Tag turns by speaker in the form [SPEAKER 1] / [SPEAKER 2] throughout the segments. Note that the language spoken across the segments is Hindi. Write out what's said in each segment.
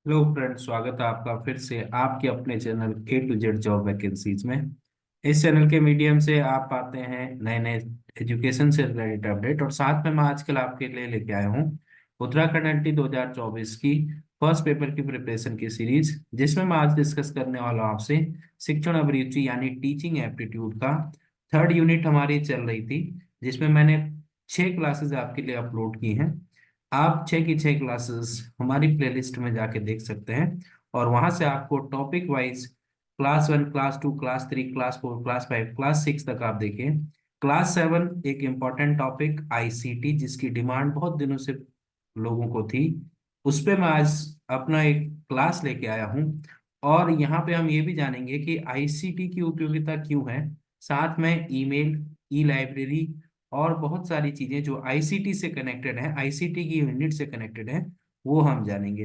[SPEAKER 1] हेलो फ्रेंड, स्वागत है आपका फिर से आपके अपने channel A to Z job vacancies में। इस चैनल के मीडियम से आप पाते हैं नए नए एजुकेशन से रिलेटेड अपडेट, और साथ में मैं आजकल आपके लिए लेके आया हूँ उत्तराखंड एनटी 2024 की फर्स्ट पेपर की प्रिपरेशन की सीरीज, जिसमें मैं आज डिस्कस करने वाला हूँ आपसे शिक्षण अभिरुचि यानी टीचिंग एप्टीट्यूड का थर्ड यूनिट हमारी चल रही थी, जिसमें मैंने 6 क्लासेस आपके लिए अपलोड की हैं। आप 6 की 6 क्लासेस हमारी प्लेलिस्ट में जाके देख सकते हैं, और वहां से आपको topic wise class 1, class 2, class 3, class 4, class 5, class 6 तक आप देखिए। क्लास 7 एक इम्पॉर्टेंट टॉपिक आईसीटी, जिसकी डिमांड बहुत दिनों से लोगों को थी, उस पे मैं आज अपना एक क्लास लेके आया हूँ। और यहाँ पे हम ये भी जानेंगे कि आईसीटी की उपयोगिता क्यों है, साथ में ईमेल, ई लाइब्रेरी और बहुत सारी चीजें जो आईसीटी से कनेक्टेड है, आईसीटी की यूनिट से कनेक्टेड है, वो हम जानेंगे।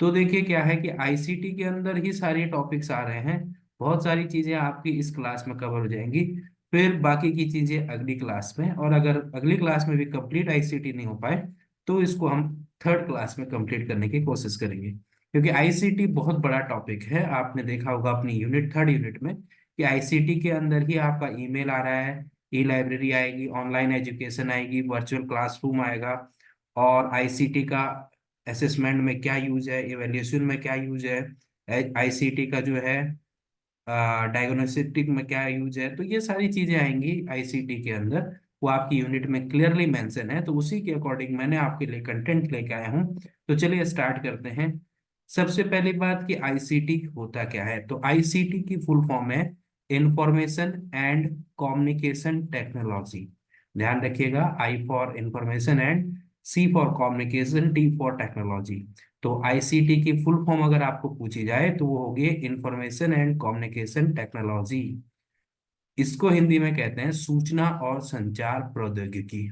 [SPEAKER 1] तो देखिए क्या है कि आईसीटी के अंदर ही सारे टॉपिक्स आ रहे हैं, बहुत सारी चीजें आपकी इस क्लास में कवर हो जाएंगी, फिर बाकी की चीजें अगली क्लास में। और अगर अगली क्लास में भी कंप्लीट आईसीटी नहीं हो पाए तो इसको हम थर्ड क्लास में कंप्लीट करने की कोशिश करेंगे, क्योंकि आईसीटी बहुत बड़ा टॉपिक है। आपने देखा होगा अपनी यूनिट थर्ड यूनिट में कि आईसीटी के अंदर ही आपका ईमेल आ रहा है, ई लाइब्रेरी आएगी, ऑनलाइन एजुकेशन आएगी, वर्चुअल क्लासरूम आएगा, और आईसीटी का असेसमेंट में क्या यूज है, इवेल्यूशन में क्या यूज है, आईसीटी का जो है डायग्नोस्टिक में क्या यूज है, तो ये सारी चीजें आएंगी आईसीटी के अंदर। वो आपकी यूनिट में क्लियरली मेंशन है, तो उसी के अकॉर्डिंग मैंने आपके लिए कंटेंट लेके आया हूँ। तो चलिए स्टार्ट करते हैं। सबसे पहली बात कि आईसीटी होता क्या है, तो आईसीटी की फुल फॉर्म है इंफॉर्मेशन एंड कम्युनिकेशन टेक्नोलॉजी। ध्यान रखिएगा, I for information and C for communication, T for technology. तो आईसीटी की फुल फॉर्म अगर आपको पूछी जाए तो वो होगी इंफॉर्मेशन एंड कम्युनिकेशन टेक्नोलॉजी। इसको हिंदी में कहते हैं सूचना और संचार प्रौद्योगिकी।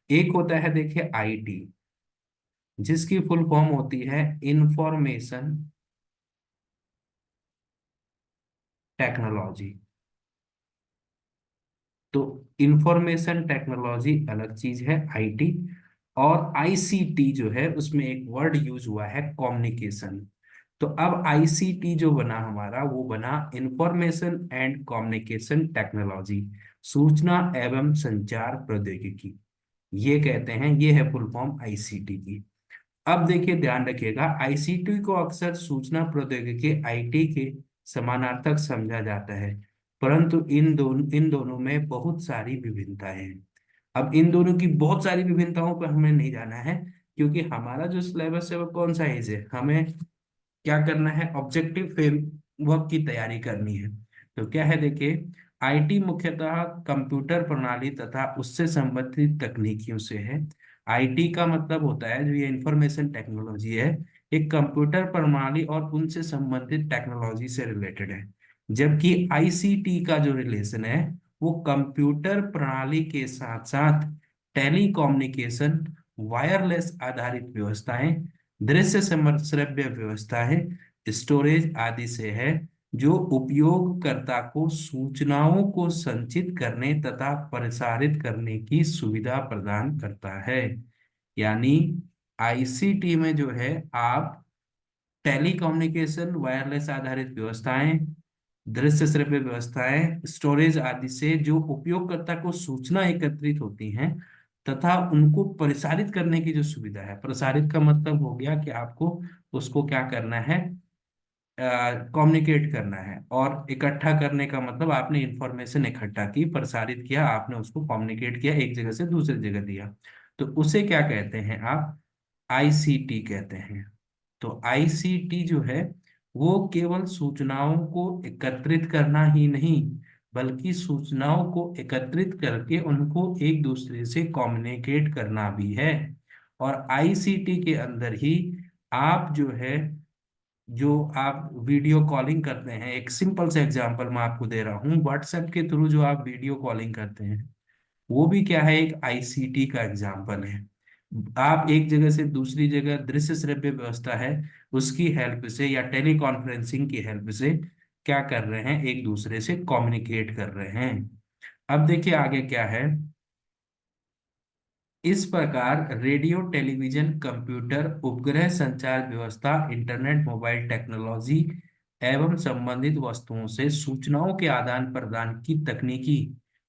[SPEAKER 1] एक होता है देखिए आईटी, जिसकी फुल फॉर्म होती है इंफॉर्मेशन टेक्नोलॉजी। तो इंफॉर्मेशन टेक्नोलॉजी अलग चीज है आईटी, और आईसीटी जो है उसमें एक वर्ड यूज हुआ है कम्युनिकेशन। तो अब आईसीटी जो बना हमारा, वो बना इंफॉर्मेशन एंड कम्युनिकेशन टेक्नोलॉजी, सूचना एवं संचार प्रौद्योगिकी। ये कहते हैं, ये है फुल फॉर्म आईसीटी की। अब देखिए ध्यान रखिएगा, आईसीटी को अक्सर सूचना प्रौद्योगिकी आईटी के समानार्थक समझा जाता है, परंतु इन दोनों में बहुत सारी विभिन्नताएं हैं। अब इन दोनों की बहुत सारी विभिन्नताओं पर हमें नहीं जाना है, क्योंकि हमारा जो सिलेबस है वो कौन सा है, हमें क्या करना है, ऑब्जेक्टिव फ्रेमवर्क की तैयारी करनी है। तो क्या है देखिए, आईटी मुख्यतः कंप्यूटर प्रणाली तथा उससे संबंधित तकनीकियों से है। आईटी का मतलब होता है, जो ये इंफॉर्मेशन टेक्नोलॉजी है, एक कंप्यूटर प्रणाली और उनसे संबंधित टेक्नोलॉजी से रिलेटेड है। जबकि आईसीटी का जो रिलेशन है, वो कंप्यूटर प्रणाली के साथ साथ टेली कम्युनिकेशन, वायरलेस आधारित व्यवस्थाएं, दृश्य श्रव्य व्यवस्था है, स्टोरेज आदि से है, जो उपयोगकर्ता को सूचनाओं को संचित करने तथा प्रसारित करने की सुविधा प्रदान करता है। यानी आईसीटी में जो है आप टेली कम्युनिकेशन, वायरलेस आधारित व्यवस्थाएं, दृश्य श्रव्य व्यवस्थाएं, स्टोरेज आदि से जो उपयोगकर्ता को सूचना एकत्रित होती हैं तथा उनको प्रसारित करने की जो सुविधा है, प्रसारित का मतलब हो गया कि आपको उसको क्या करना है, कम्युनिकेट करना है, और इकट्ठा करने का मतलब आपने इंफॉर्मेशन इकट्ठा की, प्रसारित किया, आपने उसको कम्युनिकेट किया, एक जगह से दूसरी जगह दिया, तो उसे क्या कहते हैं आप, आईसीटी कहते हैं। तो आईसीटी जो है वो केवल सूचनाओं को एकत्रित करना ही नहीं, बल्कि सूचनाओं को एकत्रित करके उनको एक दूसरे से कम्युनिकेट करना भी है। और आईसीटी के अंदर ही आप जो है, जो आप वीडियो कॉलिंग करते हैं, एक सिंपल सा एग्जांपल मैं आपको दे रहा हूँ, व्हाट्सएप के थ्रू जो आप वीडियो कॉलिंग करते हैं, वो भी क्या है, एक आईसीटी का एग्जाम्पल है। आप एक जगह से दूसरी जगह दृश्य श्रव्य व्यवस्था है, उसकी हेल्प से या टेली कॉन्फ्रेंसिंग की हेल्प से क्या कर रहे हैं, एक दूसरे से कम्युनिकेट कर रहे हैं। अब देखिए आगे क्या है, इस प्रकार रेडियो, टेलीविजन, कंप्यूटर, उपग्रह संचार व्यवस्था, इंटरनेट, मोबाइल टेक्नोलॉजी एवं संबंधित वस्तुओं से सूचनाओं के आदान प्रदान की तकनीकी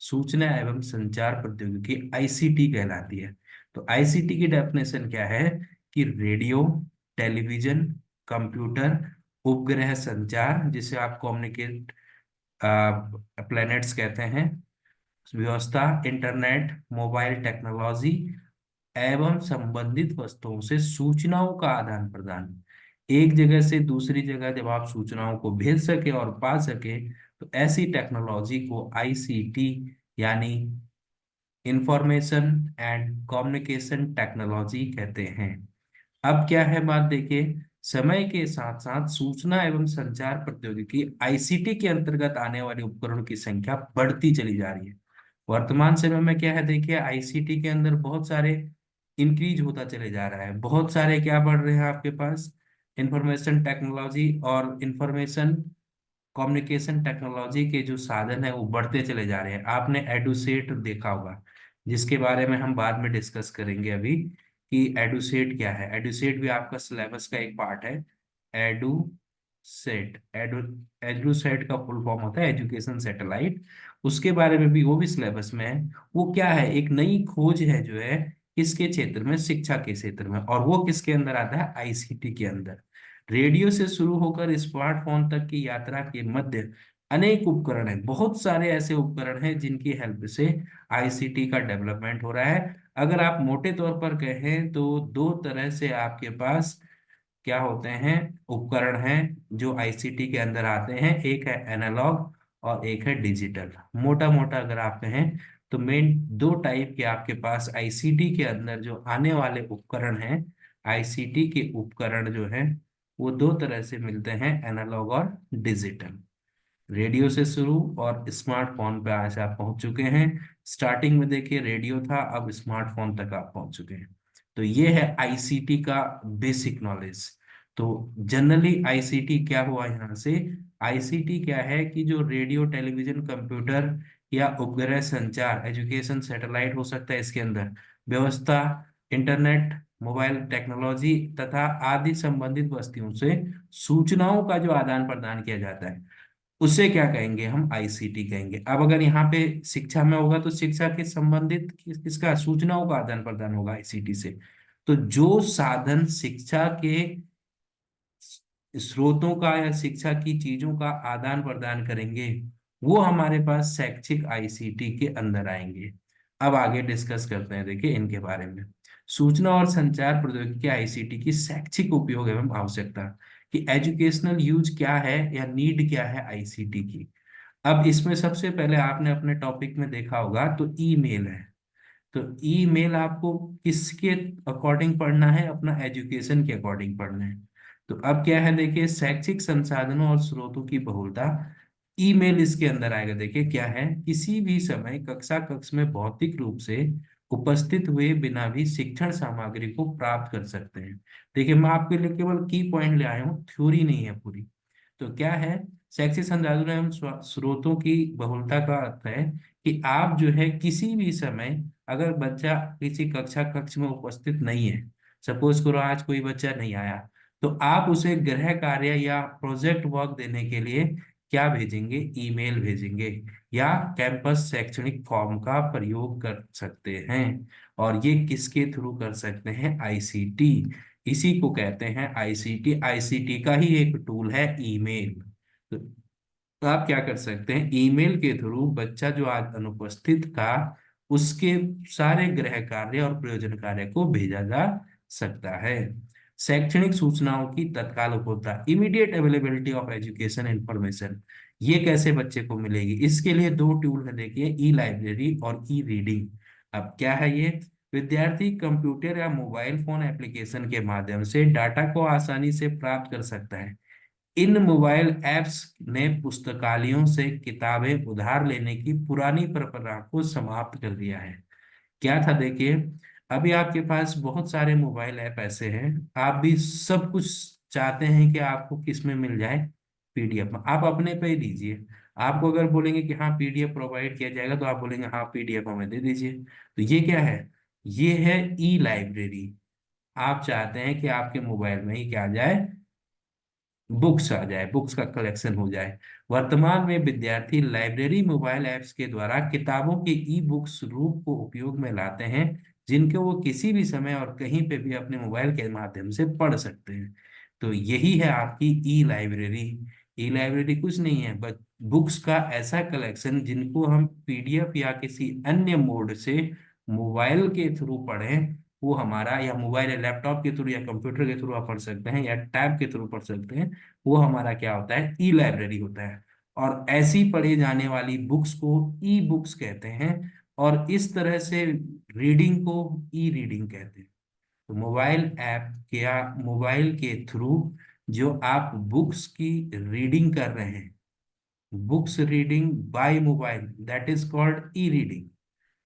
[SPEAKER 1] सूचना एवं संचार प्रौद्योगिकी आईसीटी कहलाती है। तो आईसीटी की डेफिनेशन क्या है कि रेडियो, टेलीविजन, कंप्यूटर, उपग्रह संचार जिसे आप कम्युनिकेट प्लैनेट्स कहते हैं, व्यवस्था, इंटरनेट, मोबाइल टेक्नोलॉजी एवं संबंधित वस्तुओं से सूचनाओं का आदान प्रदान। एक जगह से दूसरी जगह जब आप सूचनाओं को भेज सके और पा सके तो ऐसी टेक्नोलॉजी को आईसीटी यानी इंफॉर्मेशन एंड कम्युनिकेशन टेक्नोलॉजी कहते हैं। अब क्या है बात देखिए, समय के साथ साथ सूचना एवं संचार प्रौद्योगिकी आईसीटी के अंतर्गत आने वाले उपकरणों की संख्या बढ़ती चली जा रही है। वर्तमान समय में क्या है देखिए, आईसीटी के अंदर बहुत सारे इंक्रीज होता चले जा रहा है। बहुत सारे क्या बढ़ रहे हैं आपके पास, इंफॉर्मेशन टेक्नोलॉजी और इंफॉर्मेशन कम्युनिकेशन टेक्नोलॉजी के जो साधन है वो बढ़ते चले जा रहे हैं। आपने एडुसेट देखा होगा, जिसके बारे में हम बाद में डिस्कस करेंगे अभी कि एडुसेट क्या है। एडुसेट भी आपका सिलेबस का एक पार्ट है। एडुसेट एडुसेट का फुल फॉर्म होता है एजुकेशन सैटेलाइट। उसके बारे में भी, वो भी सिलेबस में है। वो क्या है, एक नई खोज है जो है किसके क्षेत्र में, शिक्षा के क्षेत्र में, और वो किसके अंदर आता है, आईसीटी के अंदर। रेडियो से शुरू होकर स्मार्टफोन तक की यात्रा के मध्य अनेक उपकरण हैं, बहुत सारे ऐसे उपकरण हैं जिनकी हेल्प से आईसीटी का डेवलपमेंट हो रहा है। अगर आप मोटे तौर पर कहें तो दो तरह से आपके पास क्या होते हैं, उपकरण हैं जो आईसीटी के अंदर आते हैं। एक है एनालॉग और एक है डिजिटल। मोटा मोटा अगर आप कहें तो मेन दो टाइप के आपके पास आईसीटी के अंदर जो आने वाले उपकरण हैं, आईसीटी के उपकरण जो हैं वो दो तरह से मिलते हैं, एनालॉग और डिजिटल। रेडियो से शुरू और स्मार्टफोन पे आज आप पहुंच चुके हैं। स्टार्टिंग में देखिए रेडियो था, अब स्मार्टफोन तक आप पहुंच चुके हैं। तो ये है आईसीटी का बेसिक नॉलेज। तो जनरली आईसीटी क्या हुआ यहाँ से, आईसीटी क्या है कि जो रेडियो, टेलीविजन, कंप्यूटर या उपग्रह संचार, एजुकेशन सैटेलाइट हो सकता है इसके अंदर, व्यवस्था, इंटरनेट, मोबाइल टेक्नोलॉजी तथा आदि संबंधित वस्तुओं से सूचनाओं का जो आदान प्रदान किया जाता है उसे क्या कहेंगे, हम आईसीटी कहेंगे। अब अगर यहाँ पे शिक्षा में होगा तो शिक्षा के संबंधित किसका, सूचनाओं का आदान प्रदान होगा आईसीटी से। तो जो साधन शिक्षा के स्रोतों का या शिक्षा की चीजों का आदान प्रदान करेंगे वो हमारे पास शैक्षिक आईसीटी के अंदर आएंगे। अब आगे डिस्कस करते हैं देखिए इनके बारे में। सूचना और संचार प्रौद्योगिकी आईसीटी की शैक्षिक उपयोग एवं आवश्यकता, कि एजुकेशनल यूज क्या है या नीड क्या है आईसीटी की। अब इसमें सबसे पहले आपने अपने टॉपिक में देखा होगा तो ईमेल है। तो ईमेल आपको किसके अकॉर्डिंग पढ़ना है, अपना एजुकेशन के अकॉर्डिंग पढ़ना है। तो अब क्या है देखिए, शैक्षिक संसाधनों और स्रोतों की बहुलता, ईमेल इसके अंदर आएगा। देखिए क्या है, किसी भी समय कक्षा कक्ष में भौतिक रूप से उपस्थित हुए बिना भी शिक्षण सामग्री को प्राप्त कर सकते हैं। देखिए मैं आपके लिए केवल की पॉइंट ले आया हूँ, थ्योरी नहीं है पूरी। तो क्या है, शैक्षिक संसाधनों एवं स्रोतों की बहुलता का अर्थ है कि आप जो है किसी भी समय, अगर बच्चा किसी कक्षा कक्ष में उपस्थित नहीं है, सपोज करो आज कोई बच्चा नहीं आया, तो आप उसे गृह कार्य या प्रोजेक्ट वर्क देने के लिए क्या भेजेंगे, ईमेल भेजेंगे, या कैंपस शैक्षणिक फॉर्म का प्रयोग कर सकते हैं। और ये किसके थ्रू कर सकते हैं, आईसीटी। इसी को कहते हैं आईसीटी। आईसीटी का ही एक टूल है ईमेल। तो आप क्या कर सकते हैं, ईमेल के थ्रू बच्चा जो आज अनुपस्थित था उसके सारे गृह कार्य और प्रयोजन कार्य को भेजा जा सकता है। शैक्षणिक सूचनाओं की तत्काल उपलब्धता, immediate availability of education information, ये कैसे बच्चे को मिलेगी, इसके लिए दो टूल है देखिए, ई लाइब्रेरी और ई रीडिंग। अब क्या है ये, विद्यार्थी कंप्यूटर या मोबाइल फोन एप्लीकेशन के माध्यम से डाटा को आसानी से प्राप्त कर सकता है। इन मोबाइल ऐप्स ने पुस्तकालयों से किताबें उधार लेने की पुरानी परंपरा को समाप्त कर दिया है। क्या था देखिए, अभी आपके पास बहुत सारे मोबाइल ऐप ऐसे हैं, आप भी सब कुछ चाहते हैं कि आपको किस में मिल जाए, पीडीएफ में। आप अपने पे ही दीजिए। आपको अगर बोलेंगे कि हाँ पीडीएफ प्रोवाइड किया जाएगा तो आप बोलेंगे हाँ पीडीएफ हमें दे दीजिए। तो ये क्या है, ये है ई लाइब्रेरी। आप चाहते हैं कि आपके मोबाइल में ही क्या आ जाए, बुक्स आ जाए, बुक्स का कलेक्शन हो जाए। वर्तमान में विद्यार्थी लाइब्रेरी मोबाइल ऐप्स के द्वारा किताबों के ई बुक्स रूप को उपयोग में लाते हैं, जिनको वो किसी भी समय और कहीं पे भी अपने मोबाइल के माध्यम से पढ़ सकते हैं। तो यही है आपकी ई लाइब्रेरी। ई लाइब्रेरी कुछ नहीं है बस बुक्स का ऐसा कलेक्शन जिनको हम पीडीएफ या किसी अन्य मोड से मोबाइल के थ्रू पढ़ें, वो हमारा, या मोबाइल या लैपटॉप के थ्रू या कंप्यूटर के थ्रू आप पढ़ सकते हैं या टैब के थ्रू पढ़ सकते हैं, वो हमारा क्या होता है, ई लाइब्रेरी होता है। और ऐसी पढ़े जाने वाली बुक्स को ई बुक्स कहते हैं। और इस तरह से रीडिंग को ई रीडिंग कहते हैं। तो मोबाइल ऐप या मोबाइल के थ्रू जो आप बुक्स की रीडिंग कर रहे हैं, books reading by mobile, that is called e reading,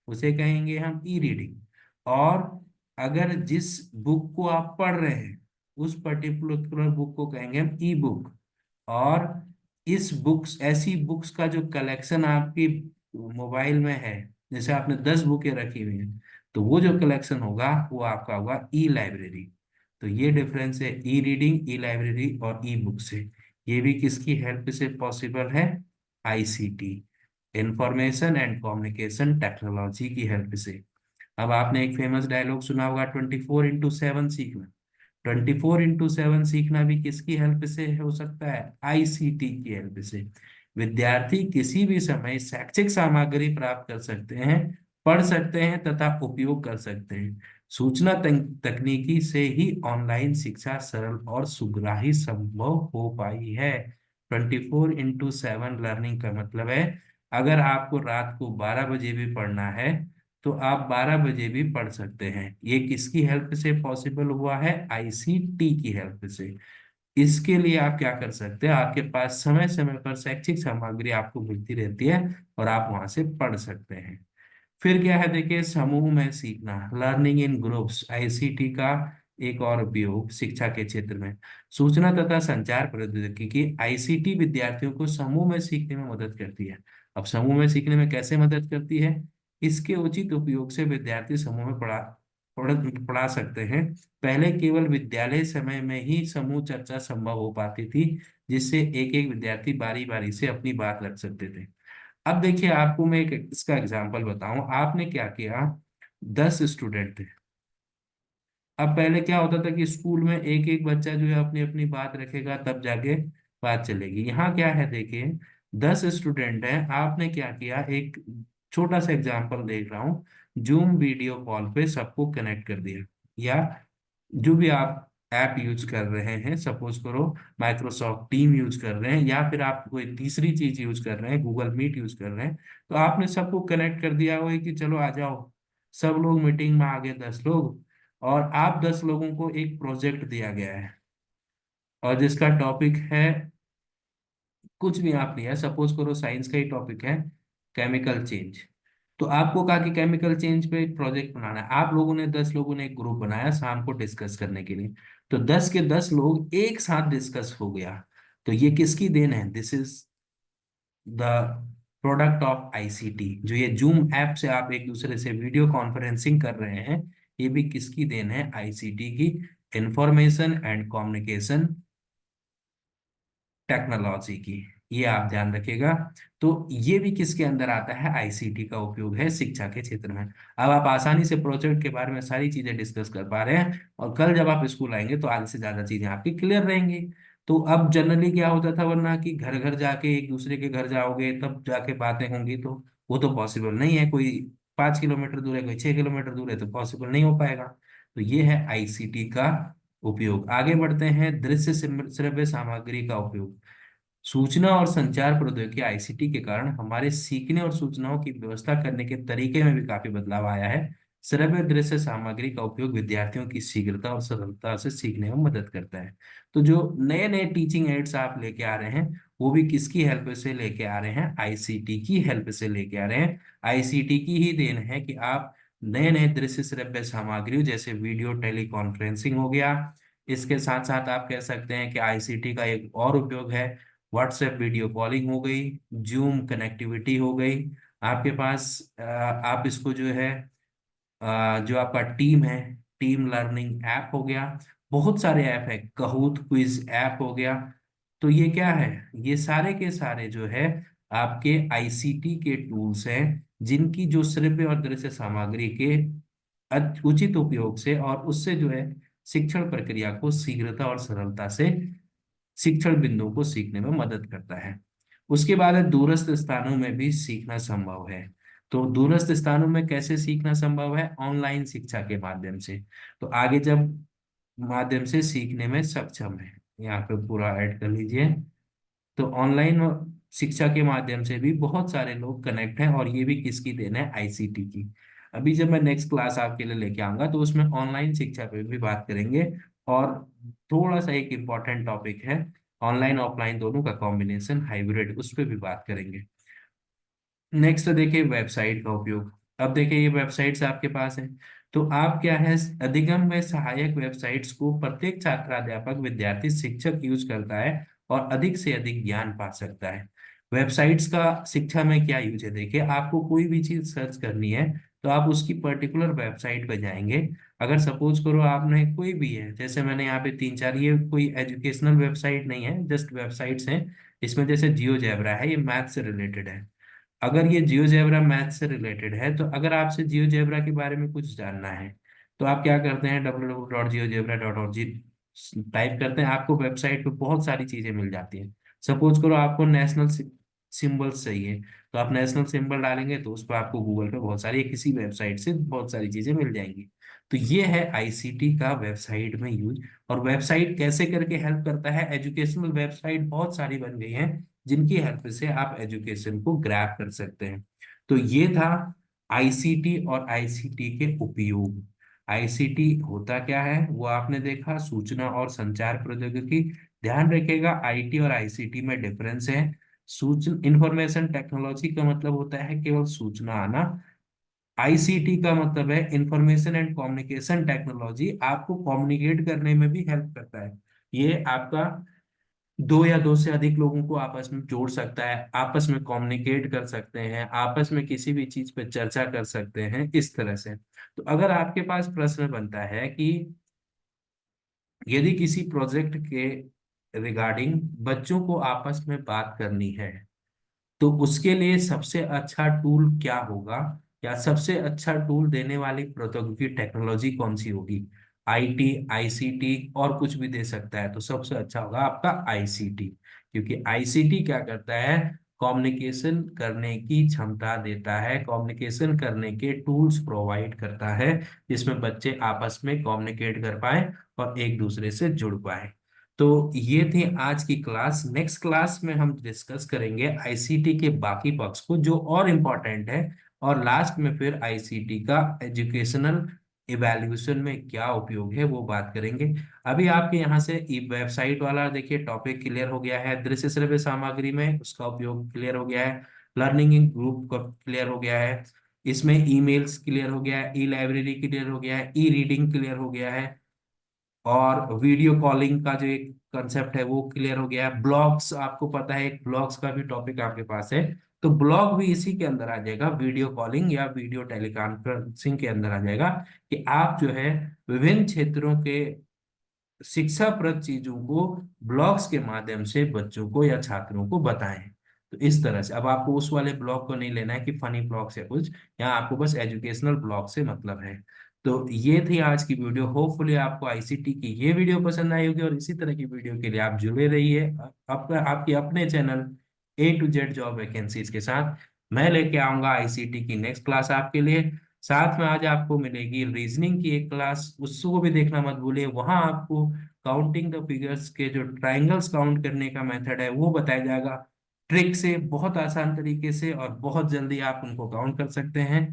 [SPEAKER 1] उसे कहेंगे हम ई रीडिंग। और अगर जिस बुक को आप पढ़ रहे हैं उस पर्टिकुलर बुक को कहेंगे हम ई बुक। और इस बुक्स, ऐसी बुक्स का जो कलेक्शन आपकी मोबाइल में है, जैसे आपने 10 बुकें रखी हुई हैं, तो वो जो कलेक्शन होगा वो आपका होगा ई लाइब्रेरी। तो ये डिफरेंस है ई रीडिंग, ई लाइब्रेरी और ई बुक से। ये भी किसकी हेल्प से पॉसिबल है, ICT, information and communication technology की हेल्प से। अब आपने एक फेमस डायलॉग सुना होगा, 24x7 सीखना। 24x7 सीखना भी किसकी हेल्प से हो सकता है, आईसीटी की हेल्प से। विद्यार्थी किसी भी समय शैक्षिक सामग्री प्राप्त कर सकते हैं, पढ़ सकते हैं तथा उपयोग कर सकते हैं। सूचना तकनीकी से ही ऑनलाइन शिक्षा सरल और सुग्राही संभव हो पाई है। 24x7 लर्निंग का मतलब है, अगर आपको रात को 12 बजे भी पढ़ना है तो आप 12 बजे भी पढ़ सकते हैं। ये किसकी हेल्प से पॉसिबल हुआ है, आईसीटी की हेल्प से। इसके लिए आप क्या कर सकते हैं, आपके पास समय समय पर शैक्षिक सामग्री आपको मिलती रहती है और आप वहां से पढ़ सकते हैं। फिर क्या है, देखिए समूह में सीखना, लर्निंग इन ग्रुप्स, आईसीटी का एक और उपयोग शिक्षा के क्षेत्र में। सूचना तथा संचार प्रौद्योगिकी, आईसीटी विद्यार्थियों को समूह में सीखने में मदद करती है। अब समूह में सीखने में कैसे मदद करती है, इसके उचित उपयोग से विद्यार्थी समूह में पढ़ा सकते हैं। पहले केवल विद्यालय समय में ही समूह चर्चा संभव हो पाती थी, जिससे एक एक विद्यार्थी बारी बारी से अपनी बात रख सकते थे। अब देखिए आपको मैं एक इसका एग्जांपल बताऊं, आपने क्या किया, 10 स्टूडेंट थे। अब पहले क्या होता था कि स्कूल में एक एक बच्चा जो है अपनी अपनी बात रखेगा तब जाके बात चलेगी। यहाँ क्या है देखिए, 10 स्टूडेंट हैं, आपने क्या किया, एक छोटा सा एग्जांपल देख रहा हूँ, जूम वीडियो कॉल पे सबको कनेक्ट कर दिया। या जो भी आप ऐप यूज कर रहे हैं, सपोज करो माइक्रोसॉफ्ट टीम यूज कर रहे हैं या फिर आप कोई तीसरी चीज यूज कर रहे हैं, गूगल मीट यूज कर रहे हैं, तो आपने सबको कनेक्ट कर दिया हुआ है कि चलो आ जाओ। सब लोग मीटिंग में आ गए, 10 लोग। और आप 10 लोगों को एक प्रोजेक्ट दिया गया है और जिसका टॉपिक है, कुछ भी आप लिया, सपोज करो साइंस का ही टॉपिक है, केमिकल चेंज। तो आपको कहा कि केमिकल चेंज पे एक प्रोजेक्ट बनाना है। आप लोगों ने 10 लोगों ने एक ग्रुप बनाया शाम को डिस्कस करने के लिए। तो 10 के 10 लोग एक साथ डिस्कस हो गया। तो ये किसकी देन है, this is the product of ICT. जो ये जूम ऐप से आप एक दूसरे से वीडियो कॉन्फ्रेंसिंग कर रहे हैं, ये भी किसकी देन है, आईसीटी की, इंफॉर्मेशन एंड कम्युनिकेशन टेक्नोलॉजी की। ये आप ध्यान रखिएगा। तो ये भी किसके अंदर आता है, आईसीटी का उपयोग है शिक्षा के क्षेत्र में। अब आप आसानी से प्रोजेक्ट के बारे में सारी चीजें डिस्कस कर पा रहे हैं और कल जब आप स्कूल आएंगे तो आगे से ज्यादा चीजें आपकी क्लियर रहेंगी। तो अब जनरली क्या होता था, वरना कि घर घर जाके एक दूसरे के घर जाओगे तब जाके बातें होंगी, तो वो तो पॉसिबल नहीं है। कोई 5 किलोमीटर दूर है, कोई 6 किलोमीटर दूर है, तो पॉसिबल नहीं हो पाएगा। तो ये है आईसीटी का उपयोग। आगे बढ़ते हैं, दृश्य श्रव्य सामग्री का उपयोग। सूचना और संचार प्रौद्योगिकी आईसीटी के कारण हमारे सीखने और सूचनाओं की व्यवस्था करने के तरीके में भी काफी बदलाव आया है। श्रव्य दृश्य सामग्री का उपयोग विद्यार्थियों की शीघ्रता और सरलता से सीखने में मदद करता है। तो जो नए नए टीचिंग एड्स आप लेके आ रहे हैं, वो भी किसकी हेल्प से लेके आ रहे हैं, आईसीटी की हेल्प से लेके आ रहे हैं। आईसीटी की ही देन है कि आप नए नए दृश्य श्रव्य सामग्री, जैसे वीडियो टेलीकॉन्फ्रेंसिंग हो गया। इसके साथ साथ आप कह सकते हैं कि आईसीटी का एक और उपयोग है, व्हाट्सएप वीडियो कॉलिंग हो गई, जूम कनेक्टिविटी हो गई। आपके पास आप इसको जो है जो आपका टीम है, टीम लर्निंग ऐप हो गया, बहुत सारे ऐप है, कहूत क्विज ऐप हो गया। तो ये क्या है, ये सारे के सारे जो है आपके आईसीटी के टूल्स हैं, जिनकी जो श्रव्य और दृश्य सामग्री के उचित उपयोग से और उससे जो है शिक्षण प्रक्रिया को शीघ्रता और सरलता से शिक्षण बिंदुओं को सीखने में मदद करता है। उसके बाद है दूरस्थ स्थानों में भी सीखना संभव है। तो दूरस्थ स्थानों में कैसे सीखना संभव है? ऑनलाइन शिक्षा के माध्यम से। तो आगे जब माध्यम से सीखने में सक्षम है, यहाँ पे पूरा ऐड कर लीजिए। तो ऑनलाइन शिक्षा के माध्यम से भी बहुत सारे लोग कनेक्ट हैं, और ये भी किसकी देन है? आईसीटी की। अभी जब मैं नेक्स्ट क्लास आपके लिए लेके आऊंगा तो उसमें ऑनलाइन शिक्षा पे भी बात करेंगे, और थोड़ा सा एक इम्पॉर्टेंट टॉपिक है, ऑनलाइन ऑफलाइन दोनों का कॉम्बिनेशन हाइब्रिड, उस पर भी बात करेंगे। नेक्स्ट देखिए वेबसाइट का उपयोग। अब देखिए ये वेबसाइट्स आपके पास है, तो आप क्या है, अधिगम व सहायक वेबसाइट्स को प्रत्येक छात्र, अध्यापक, विद्यार्थी, शिक्षक यूज करता है और अधिक से अधिक ज्ञान पा सकता है। वेबसाइट्स का शिक्षा में क्या यूज है? देखिए आपको कोई भी चीज सर्च करनी है तो आप उसकी पर्टिकुलर वेबसाइट पर जाएंगे। अगर सपोज करो आपने कोई भी है, जैसे मैंने यहाँ पे तीन चार, ये कोई एजुकेशनल वेबसाइट नहीं है, जस्ट वेबसाइट्स हैं। इसमें जैसे जियो जैब्रा है, ये मैथ से रिलेटेड है। अगर ये जियोजेब्रा मैथ से रिलेटेड है, तो अगर आपसे जियोजेब्रा के बारे में कुछ जानना है तो आप क्या करते हैं, www.geogebra.org टाइप करते हैं, आपको वेबसाइट पे बहुत सारी चीजें मिल जाती हैं। सपोज करो आपको नेशनल सिंबल्स चाहिए, तो आप नेशनल सिंबल डालेंगे तो उस पर आपको गूगल पे बहुत सारी, किसी वेबसाइट से बहुत सारी चीजें मिल जाएंगी। तो ये है आईसीटी का वेबसाइट में यूज। और वेबसाइट कैसे करके हेल्प करता है? एजुकेशनल वेबसाइट बहुत सारी बन गई हैं, जिनकी हेल्प से आप एजुकेशन को ग्रैब कर सकते हैं। तो ये था आईसीटी और आईसीटी के उपयोग। आईसीटी होता क्या है वो आपने देखा, सूचना और संचार प्रौद्योगिकी। ध्यान रखिएगा आईटी और आईसीटी में डिफरेंस है। सूचना इंफॉर्मेशन टेक्नोलॉजी का मतलब होता है केवल सूचना आना। आईसीटी का मतलब है इंफॉर्मेशन एंड कम्युनिकेशन टेक्नोलॉजी, आपको कम्युनिकेट करने में भी हेल्प करता है। ये आपका दो या दो से अधिक लोगों को आपस में जोड़ सकता है, आपस में कम्युनिकेट कर सकते हैं, आपस में किसी भी चीज पर चर्चा कर सकते हैं, इस तरह से। तो अगर आपके पास प्रश्न बनता है कि यदि किसी प्रोजेक्ट के रिगार्डिंग बच्चों को आपस में बात करनी है, तो उसके लिए सबसे अच्छा टूल क्या होगा, या सबसे अच्छा टूल देने वाली प्रौद्योगिकी टेक्नोलॉजी कौन सी होगी? आईटी, आईसीटी और कुछ भी दे सकता है, तो सबसे अच्छा होगा आपका आईसीटी। क्योंकि आईसीटी क्या करता है? कम्युनिकेशन करने की क्षमता देता है, कम्युनिकेशन करने के टूल्स प्रोवाइड करता है, जिसमें बच्चे आपस में कम्युनिकेट कर पाए और एक दूसरे से जुड़ पाए। तो ये थी आज की क्लास। नेक्स्ट क्लास में हम डिस्कस करेंगे आईसीटी के बाकी पक्ष को जो और इम्पोर्टेंट है, और लास्ट में फिर आईसीटी का एजुकेशनल इवैल्यूएशन में क्या उपयोग है वो बात करेंगे। अभी आपके यहाँ से वेबसाइट वाला देखिए टॉपिक क्लियर हो गया है, दृश्य श्रव्य सामग्री में उसका उपयोग क्लियर हो गया है, लर्निंग इन ग्रुप का क्लियर हो गया है, इसमें ईमेल्स क्लियर हो गया है, ई लाइब्रेरी क्लियर हो गया है, ई रीडिंग क्लियर हो गया है, और वीडियो कॉलिंग का जो एक कंसेप्ट है वो क्लियर हो गया है। ब्लॉग्स आपको पता है, एक ब्लॉग्स का भी टॉपिक आपके पास है, तो ब्लॉग भी इसी के अंदर आ जाएगा, वीडियो कॉलिंग या वीडियो टेलीकॉन्फ्रेंसिंग के अंदर आ जाएगा, कि आप जो है विभिन्न क्षेत्रों के शिक्षाप्रद चीजों को ब्लॉग्स के माध्यम से बच्चों को या छात्रों को बताएं। तो इस तरह से अब आपको उस वाले ब्लॉग को नहीं लेना है कि फनी ब्लॉग्स या कुछ, यहाँ आपको बस एजुकेशनल ब्लॉग से मतलब है। तो ये थी आज की वीडियो, होपफुली आपको आईसीटी की ये वीडियो पसंद आई होगी, और इसी तरह की वीडियो के लिए आप जुड़े रहिए आपका आपके अपने channel A to Z job vacancies के साथ। मैं लेके आऊंगा आईसीटी की नेक्स्ट क्लास आपके लिए। साथ में आज आपको मिलेगी रीजनिंग की एक क्लास, उसको भी देखना मत भूलिए। वहां आपको काउंटिंग द फिगर्स के जो ट्राइंगल्स काउंट करने का मेथड है वो बताया जाएगा, ट्रिक से, बहुत आसान तरीके से, और बहुत जल्दी आप उनको काउंट कर सकते हैं।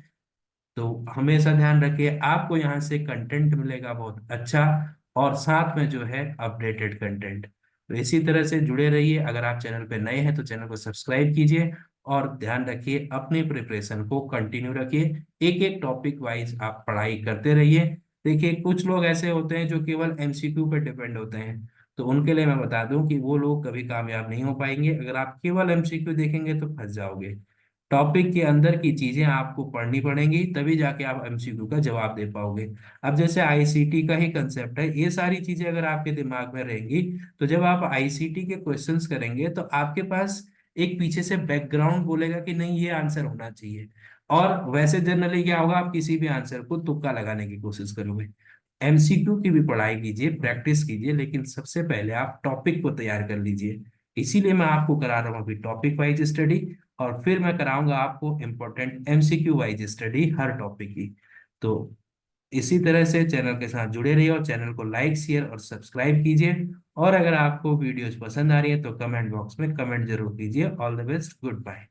[SPEAKER 1] तो हमेशा ध्यान रखिए आपको यहाँ से कंटेंट मिलेगा बहुत अच्छा, और साथ में जो है अपडेटेड कंटेंट। तो इसी तरह से जुड़े रहिए। अगर आप चैनल पे नए हैं तो चैनल को सब्सक्राइब कीजिए, और ध्यान रखिए अपनी प्रिपरेशन को कंटिन्यू रखिए, एक एक टॉपिक वाइज आप पढ़ाई करते रहिए। देखिए कुछ लोग ऐसे होते हैं जो केवल एमसीक्यू पर डिपेंड होते हैं, तो उनके लिए मैं बता दूं कि वो लोग कभी कामयाब नहीं हो पाएंगे। अगर आप केवल एमसीक्यू देखेंगे तो फंस जाओगे। टॉपिक के अंदर की चीजें आपको पढ़नी पड़ेंगी, तभी जाके आप एमसीक्यू का जवाब दे पाओगे। अब जैसे आईसीटी का ही कंसेप्ट है, ये सारी चीजें अगर आपके दिमाग में रहेंगी, तो जब आप आईसीटी के क्वेश्चंस करेंगे तो आपके पास एक पीछे से बैकग्राउंड बोलेगा कि नहीं ये आंसर होना चाहिए। और वैसे जनरली क्या होगा, आप किसी भी आंसर को तुक्का लगाने की कोशिश करोगे। एमसीक्यू की भी पढ़ाई कीजिए, प्रैक्टिस कीजिए, लेकिन सबसे पहले आप टॉपिक को तैयार कर लीजिए। इसीलिए मैं आपको करा रहा हूँ अभी टॉपिक वाइज स्टडी, और फिर मैं कराऊंगा आपको इम्पोर्टेंट एमसीक्यू वाइज स्टडी हर टॉपिक की। तो इसी तरह से चैनल के साथ जुड़े रहिए, और चैनल को लाइक शेयर और सब्सक्राइब कीजिए। और अगर आपको वीडियोज पसंद आ रही है तो कमेंट बॉक्स में कमेंट जरूर कीजिए। All the best, good bye.